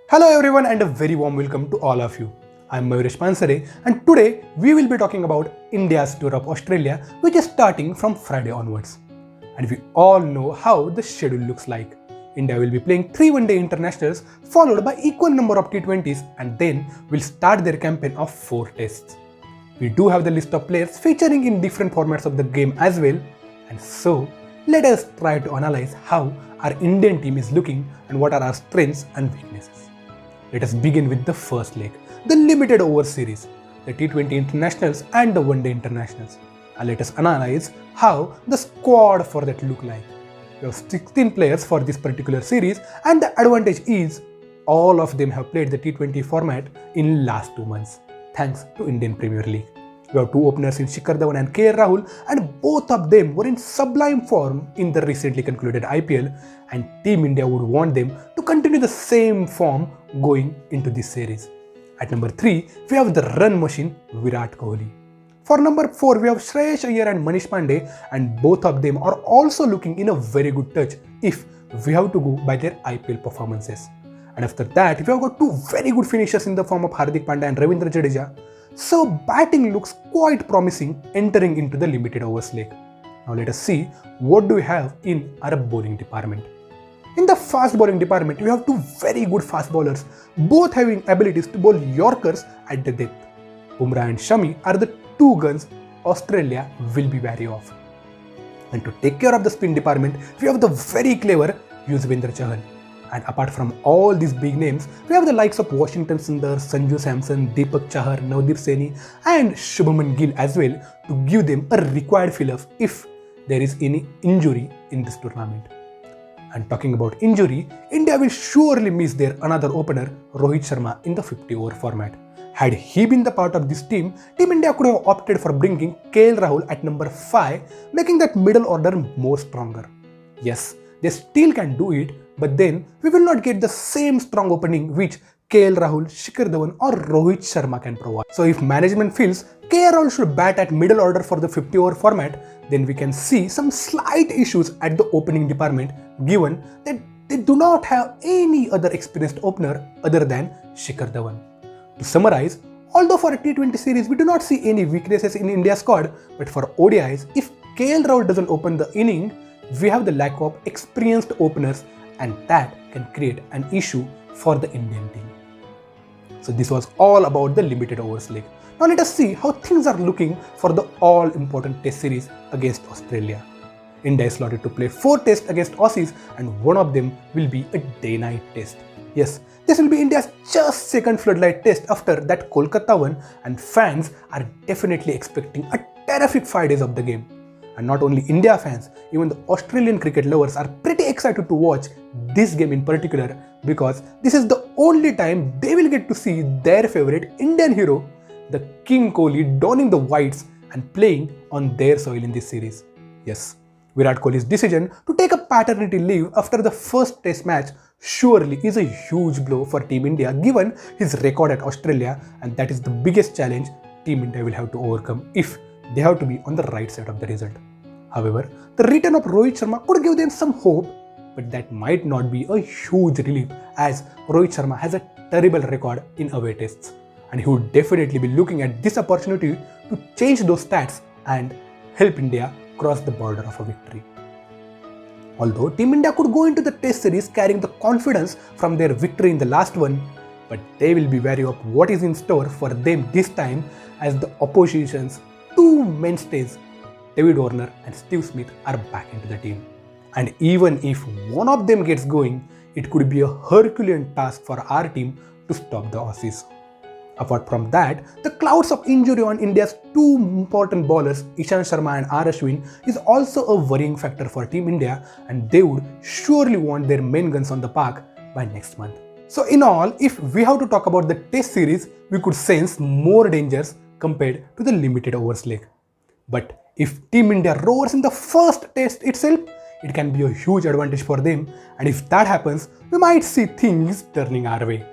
Hello everyone and a very warm welcome to all of you. I'm Mayuresh Pansare and today we will be talking about India's tour of Australia, which is starting from Friday onwards. And we all know how the schedule looks like. India will be playing 3 one-day internationals followed by equal number of T20s and then will start their campaign of 4 tests. We do have the list of players featuring in different formats of the game as well, and so let us try to analyze how our Indian team is looking and what are our strengths and weaknesses. Let us begin with the first leg, the limited over series, the T20 internationals and the one day internationals. And let us analyze how the squad for that look like. We have 16 players for this particular series and the advantage is all of them have played the T20 format in last 2 months, thanks to Indian Premier League. We have 2 openers in Shikhar Dhawan and KL Rahul and both of them were in sublime form in the recently concluded IPL and Team India would want them to continue the same form going into this series. At number 3, we have the run machine Virat Kohli. For number 4, we have Shreyash Iyer and Manish Pandey and both of them are also looking in a very good touch if we have to go by their IPL performances. And after that, we have got 2 very good finishers in the form of Hardik Pandya and Ravindra Jadeja. So batting looks quite promising entering into the limited overs leg. Now let us see what do we have in our bowling department. In the fast bowling department, we have 2 very good fast bowlers, both having abilities to bowl Yorkers at the depth. Bumrah and Shami are the 2 guns Australia will be wary of. And to take care of the spin department, we have the very clever Yuzvendra Chahal. And apart from all these big names, we have the likes of Washington Sundar, Sanju Samson, Deepak Chahar, Navdeep Saini and Shubman Gill as well to give them a required fill-up if there is any injury in this tournament. And talking about injury, India will surely miss their another opener Rohit Sharma in the 50-over format. Had he been the part of this team, Team India could have opted for bringing KL Rahul at number 5, making that middle order more stronger. Yes, they still can do it, but then we will not get the same strong opening which KL Rahul, Shikhar Dhawan or Rohit Sharma can provide. So if management feels KL Rahul should bat at middle order for the 50-over format, then we can see some slight issues at the opening department given that they do not have any other experienced opener other than Shikhar Dhawan. To summarize, although for a T20 series we do not see any weaknesses in India's squad, but for ODIs, if KL Rahul doesn't open the inning, we have the lack of experienced openers and that can create an issue for the Indian team. So this was all about the limited overs league. Now let us see how things are looking for the all-important test series against Australia. India is slotted to play 4 tests against Aussies and one of them will be a day-night test. Yes, this will be India's just second floodlight test after that Kolkata one and fans are definitely expecting a terrific 5 days of the game. And not only India fans, even the Australian cricket lovers are pretty excited to watch this game in particular because this is the only time they will get to see their favorite Indian hero, the King Kohli, donning the whites and playing on their soil in this series. Yes, Virat Kohli's decision to take a paternity leave after the first test match surely is a huge blow for Team India given his record at Australia, and that is the biggest challenge Team India will have to overcome if they have to be on the right side of the result. However, the return of Rohit Sharma could give them some hope, but that might not be a huge relief as Rohit Sharma has a terrible record in away tests and he would definitely be looking at this opportunity to change those stats and help India cross the border of a victory. Although Team India could go into the test series carrying the confidence from their victory in the last one, but they will be wary of what is in store for them this time as the opposition's 2 mainstays, David Warner and Steve Smith, are back into the team. And even if one of them gets going, it could be a Herculean task for our team to stop the Aussies. Apart from that, the clouds of injury on India's 2 important bowlers, Ishant Sharma and R. Ashwin, is also a worrying factor for Team India and they would surely want their main guns on the park by next month. So in all, if we have to talk about the test series, we could sense more dangers compared to the limited overs leg. But if Team India roars in the first test itself, it can be a huge advantage for them, and if that happens, we might see things turning our way.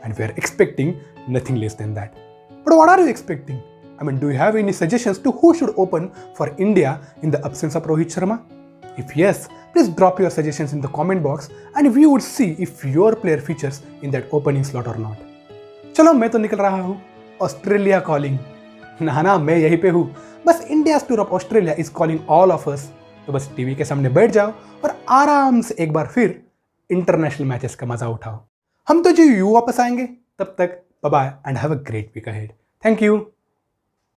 And we are expecting nothing less than that. But what are you expecting? Do you have any suggestions to who should open for India in the absence of Rohit Sharma? If yes, Please drop your suggestions in the comment box and we would see if your player features in that opening slot or not. चलो मैं तो निकल रहा हूँ, Australia calling. ना मैं यहीं पे हूँ, बस India tour of Australia is calling all of us. तो बस टीवी के सामने बैठ जाओ और आराम से एक बार फिर इंटरनेशनल मैचेस का मजा उठाओ। हम तो जो वापस आएंगे, तब तक bye bye and have a great week ahead. Thank you.